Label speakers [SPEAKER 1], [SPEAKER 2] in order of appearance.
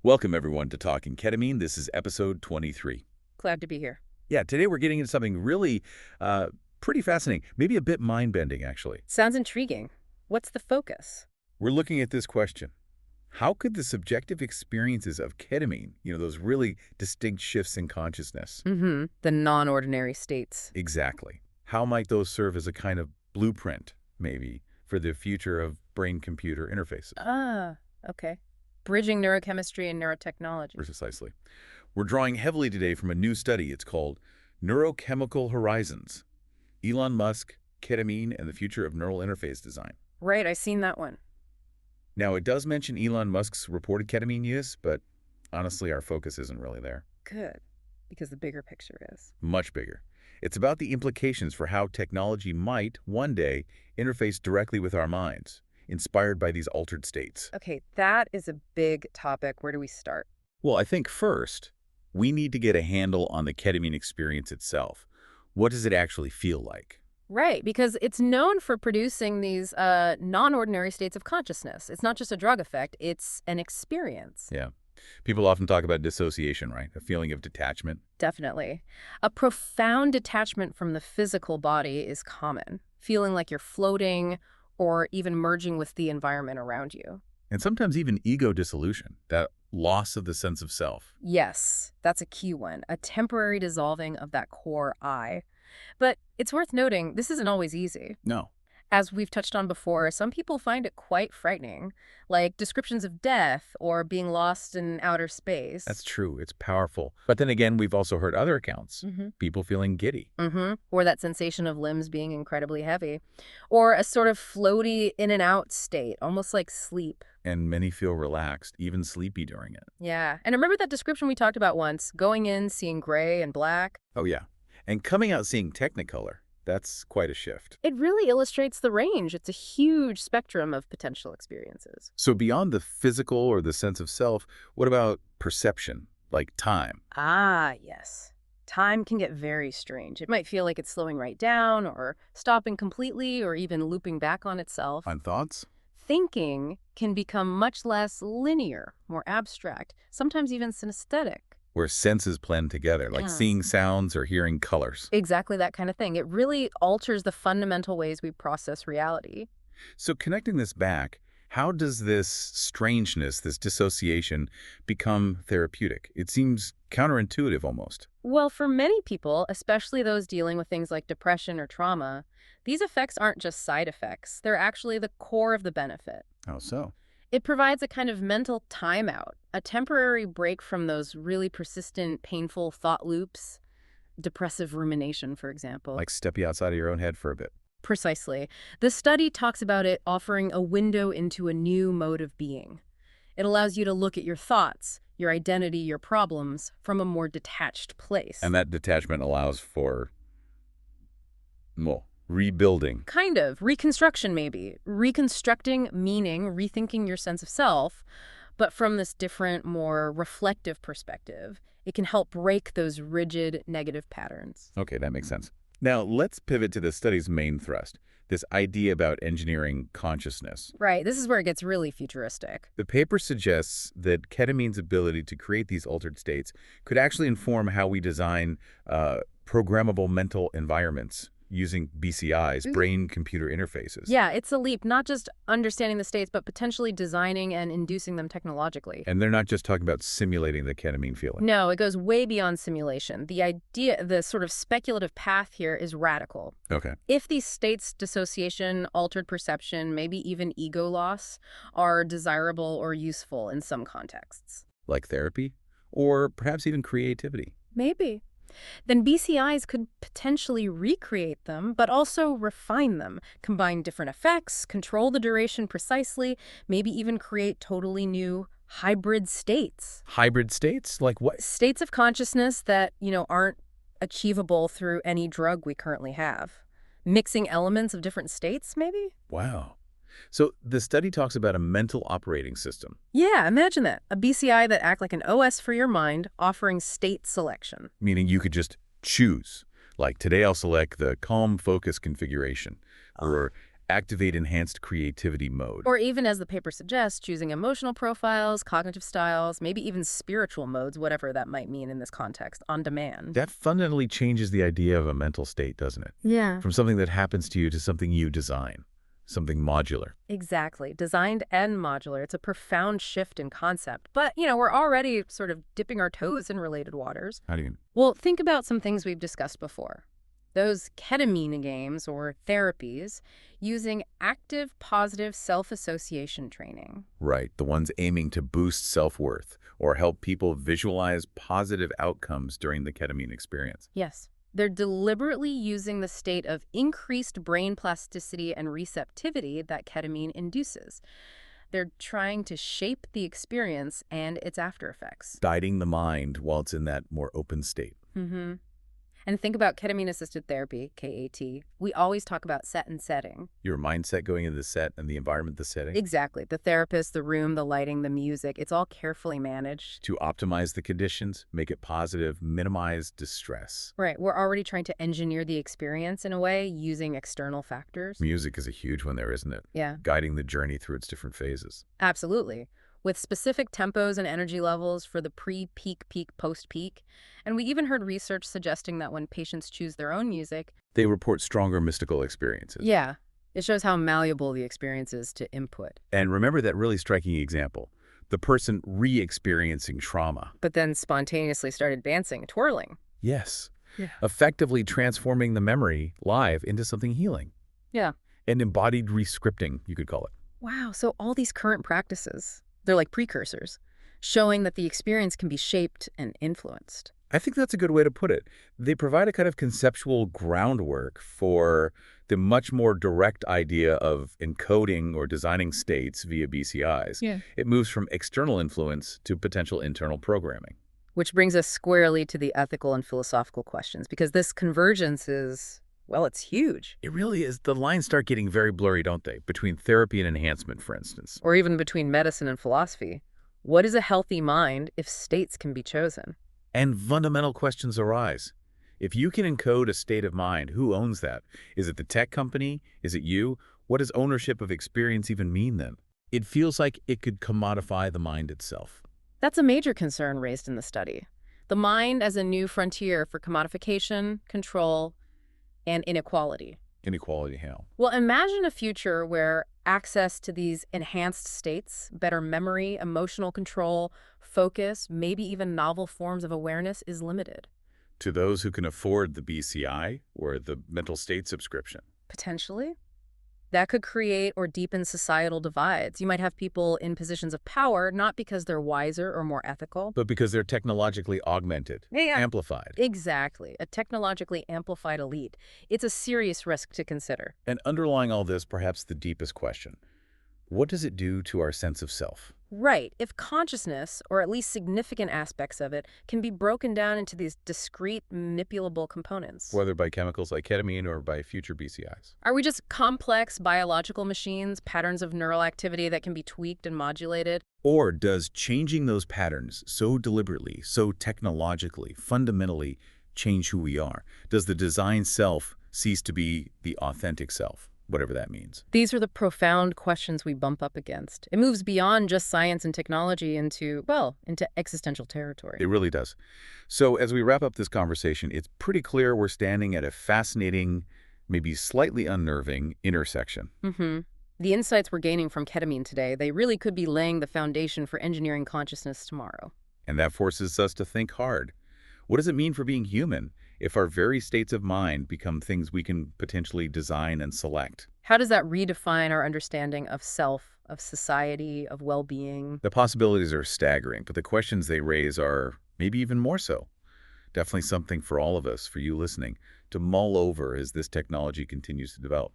[SPEAKER 1] Welcome, everyone, to Talking Ketamine. This is episode 23.
[SPEAKER 2] Glad to be here.
[SPEAKER 1] Yeah, today we're getting into something really pretty fascinating, maybe a bit mind-bending, actually.
[SPEAKER 2] Sounds intriguing. What's the focus?
[SPEAKER 1] We're looking at this question. How could the subjective experiences of ketamine, those really distinct shifts in consciousness,
[SPEAKER 2] The non-ordinary states.
[SPEAKER 1] exactly, how might those serve as a kind of blueprint, maybe, for the future of brain-computer interfaces?
[SPEAKER 2] Okay. Bridging neurochemistry and neurotechnology.
[SPEAKER 1] Precisely. We're drawing heavily today from a new study. It's called Neurochemical Horizons, Elon Musk, Ketamine, and the Future of Neural Interface Design.
[SPEAKER 2] Right, I seen that one.
[SPEAKER 1] Now, it does mention Elon Musk's reported ketamine use, but honestly, our focus isn't really there.
[SPEAKER 2] Good, because the bigger picture is.
[SPEAKER 1] Much bigger. It's about the implications for how technology might, one day, interface directly with our minds, inspired by these altered states.
[SPEAKER 2] Okay, that is a big topic. Where do we start?
[SPEAKER 1] Well, I think first, we need to get a handle on the ketamine experience itself. What does it actually feel like?
[SPEAKER 2] Right, because it's known for producing these non-ordinary states of consciousness. It's not just a drug effect, it's an experience.
[SPEAKER 1] Yeah. People often talk about dissociation, right? A feeling of detachment.
[SPEAKER 2] Definitely. A profound detachment from the physical body is common, feeling like you're floating or even merging with the environment around you.
[SPEAKER 1] And sometimes even ego dissolution, that loss of the sense of self.
[SPEAKER 2] Yes, that's a key one, a temporary dissolving of that core I. But it's worth noting, this isn't always easy.
[SPEAKER 1] No.
[SPEAKER 2] As we've touched on before, some people find it quite frightening, like descriptions of death or being lost in outer space.
[SPEAKER 1] That's true. It's powerful. But then again, we've also heard other accounts. People feeling giddy.
[SPEAKER 2] Or that sensation of limbs being incredibly heavy. Or a sort of floaty in and out state, almost like sleep.
[SPEAKER 1] And many feel relaxed, even sleepy during it.
[SPEAKER 2] Yeah. And remember that description we talked about once, going in, seeing gray and black?
[SPEAKER 1] Oh, yeah. And coming out seeing Technicolor. That's quite a shift.
[SPEAKER 2] It really illustrates the range. It's a huge spectrum of potential experiences.
[SPEAKER 1] So beyond the physical or the sense of self, what about perception, like time?
[SPEAKER 2] Ah, yes. Time can get very strange. It might feel like it's slowing right down or stopping completely or even looping back on itself.
[SPEAKER 1] On thoughts?
[SPEAKER 2] Thinking can become much less linear, more abstract, sometimes even synesthetic.
[SPEAKER 1] Where senses blend together, like
[SPEAKER 2] Yeah.
[SPEAKER 1] seeing sounds or hearing colors.
[SPEAKER 2] Exactly that kind of thing. It really alters the fundamental ways we process reality.
[SPEAKER 1] So connecting this back, how does this strangeness, this dissociation, become therapeutic? It seems counterintuitive almost.
[SPEAKER 2] Well, for many people, especially those dealing with things like depression or trauma, these effects aren't just side effects. They're actually the core of the benefit.
[SPEAKER 1] How so?
[SPEAKER 2] It provides a kind of mental timeout, a temporary break from those really persistent, painful thought loops, depressive rumination, for example.
[SPEAKER 1] Like step you outside of your own head for a bit.
[SPEAKER 2] Precisely. The study talks about it offering a window into a new mode of being. It allows you to look at your thoughts, your identity, your problems from a more detached place.
[SPEAKER 1] And that detachment allows for, well, rebuilding.
[SPEAKER 2] Kind of. Reconstruction, maybe. Reconstructing, meaning rethinking your sense of self, but from this different, more reflective perspective. It can help break those rigid negative patterns.
[SPEAKER 1] Okay, that makes sense. Now, let's pivot to the study's main thrust, this idea about engineering consciousness.
[SPEAKER 2] Right. This is where it gets really futuristic.
[SPEAKER 1] The paper suggests that ketamine's ability to create these altered states could actually inform how we design programmable mental environments using BCIs, brain-computer interfaces.
[SPEAKER 2] Yeah, it's a leap, not just understanding the states, but potentially designing and inducing them technologically.
[SPEAKER 1] And they're not just talking about simulating the ketamine feeling.
[SPEAKER 2] No, it goes way beyond simulation. The idea, the sort of speculative path here is radical.
[SPEAKER 1] Okay.
[SPEAKER 2] If these states, dissociation, altered perception, maybe even ego loss, are desirable or useful in some contexts.
[SPEAKER 1] Like therapy? Or perhaps even creativity?
[SPEAKER 2] Maybe. Then BCIs could potentially recreate them, but also refine them, combine different effects, control the duration precisely, maybe even create totally new hybrid states.
[SPEAKER 1] Hybrid states? Like what?
[SPEAKER 2] States of consciousness that, aren't achievable through any drug we currently have. Mixing elements of different states, maybe?
[SPEAKER 1] Wow. So the study talks about a mental operating system.
[SPEAKER 2] Yeah, imagine that. A BCI that act like an OS for your mind, offering state selection.
[SPEAKER 1] Meaning you could just choose. Like today I'll select the calm focus configuration. Or activate enhanced creativity mode.
[SPEAKER 2] Or even, as the paper suggests, choosing emotional profiles, cognitive styles, maybe even spiritual modes, whatever that might mean in this context, on demand.
[SPEAKER 1] That fundamentally changes the idea of a mental state, doesn't it?
[SPEAKER 2] Yeah.
[SPEAKER 1] From something that happens to you to something you design, something modular.
[SPEAKER 2] Exactly. Designed and modular. It's a profound shift in concept. But, we're already sort of dipping our toes in related waters.
[SPEAKER 1] How do you mean?
[SPEAKER 2] Well, think about some things we've discussed before. Those ketamine games or therapies using active positive self-association training.
[SPEAKER 1] Right, the ones aiming to boost self-worth or help people visualize positive outcomes during the ketamine experience.
[SPEAKER 2] Yes. They're deliberately using the state of increased brain plasticity and receptivity that ketamine induces. They're trying to shape the experience and its after effects.
[SPEAKER 1] Guiding the mind while it's in that more open state.
[SPEAKER 2] Mm-hmm. And think about ketamine-assisted therapy, KAT. We always talk about set and setting.
[SPEAKER 1] Your mindset going into the set and the environment, the setting.
[SPEAKER 2] Exactly. The therapist, the room, the lighting, the music, it's all carefully managed.
[SPEAKER 1] To optimize the conditions, make it positive, minimize distress.
[SPEAKER 2] Right. We're already trying to engineer the experience in a way using external factors.
[SPEAKER 1] Music is a huge one there, isn't it?
[SPEAKER 2] Yeah.
[SPEAKER 1] Guiding the journey through its different phases.
[SPEAKER 2] Absolutely. With specific tempos and energy levels for the pre-peak, peak, post-peak. And we even heard research suggesting that when patients choose their own music,
[SPEAKER 1] They report stronger mystical experiences.
[SPEAKER 2] yeah, it shows how malleable the experience is to input.
[SPEAKER 1] And remember that really striking example, the person re-experiencing trauma.
[SPEAKER 2] But then spontaneously started dancing, twirling.
[SPEAKER 1] Yes.
[SPEAKER 2] Yeah.
[SPEAKER 1] Effectively transforming the memory live into something healing.
[SPEAKER 2] Yeah.
[SPEAKER 1] And embodied re-scripting, you could call it.
[SPEAKER 2] Wow, so all these current practices, they're like precursors, showing that the experience can be shaped and influenced.
[SPEAKER 1] I think that's a good way to put it. They provide a kind of conceptual groundwork for the much more direct idea of encoding or designing states via BCIs.
[SPEAKER 2] Yeah.
[SPEAKER 1] It moves from external influence to potential internal programming.
[SPEAKER 2] Which brings us squarely to the ethical and philosophical questions, because this convergence is, well, it's huge.
[SPEAKER 1] It really is. The lines start getting very blurry, don't they? Between therapy and enhancement, for instance.
[SPEAKER 2] Or even between medicine and philosophy. What is a healthy mind if states can be chosen?
[SPEAKER 1] And fundamental questions arise. If you can encode a state of mind, who owns that? Is it the tech company? Is it you? What does ownership of experience even mean then? It feels like it could commodify the mind itself.
[SPEAKER 2] That's a major concern raised in the study. The mind as a new frontier for commodification, control, and inequality.
[SPEAKER 1] Inequality how?
[SPEAKER 2] Well, imagine a future where access to these enhanced states, better memory, emotional control, focus, maybe even novel forms of awareness is limited.
[SPEAKER 1] To those who can afford the BCI or the mental state subscription.
[SPEAKER 2] Potentially. That could create or deepen societal divides. You might have people in positions of power, not because they're wiser or more ethical,
[SPEAKER 1] But because they're technologically augmented, amplified.
[SPEAKER 2] Exactly. A technologically amplified elite. It's a serious risk to consider.
[SPEAKER 1] And underlying all this, perhaps the deepest question. What does it do to our sense of self?
[SPEAKER 2] Right. If consciousness, or at least significant aspects of it, can be broken down into these discrete, manipulable components.
[SPEAKER 1] Whether by chemicals like ketamine or by future BCIs.
[SPEAKER 2] Are we just complex biological machines, patterns of neural activity that can be tweaked and modulated?
[SPEAKER 1] Or does changing those patterns so deliberately, so technologically, fundamentally change who we are? Does the design self cease to be the authentic self? Whatever that means.
[SPEAKER 2] These are the profound questions we bump up against. It moves beyond just science and technology into existential territory.
[SPEAKER 1] It really does. So as we wrap up this conversation, it's pretty clear we're standing at a fascinating, maybe slightly unnerving intersection.
[SPEAKER 2] The insights we're gaining from ketamine today, they really could be laying the foundation for engineering consciousness tomorrow.
[SPEAKER 1] And that forces us to think hard. What does it mean for being human if our very states of mind become things we can potentially design and select?
[SPEAKER 2] How does that redefine our understanding of self, of society, of well-being?
[SPEAKER 1] The possibilities are staggering, but the questions they raise are maybe even more so. Definitely something for all of us, for you listening, to mull over as this technology continues to develop.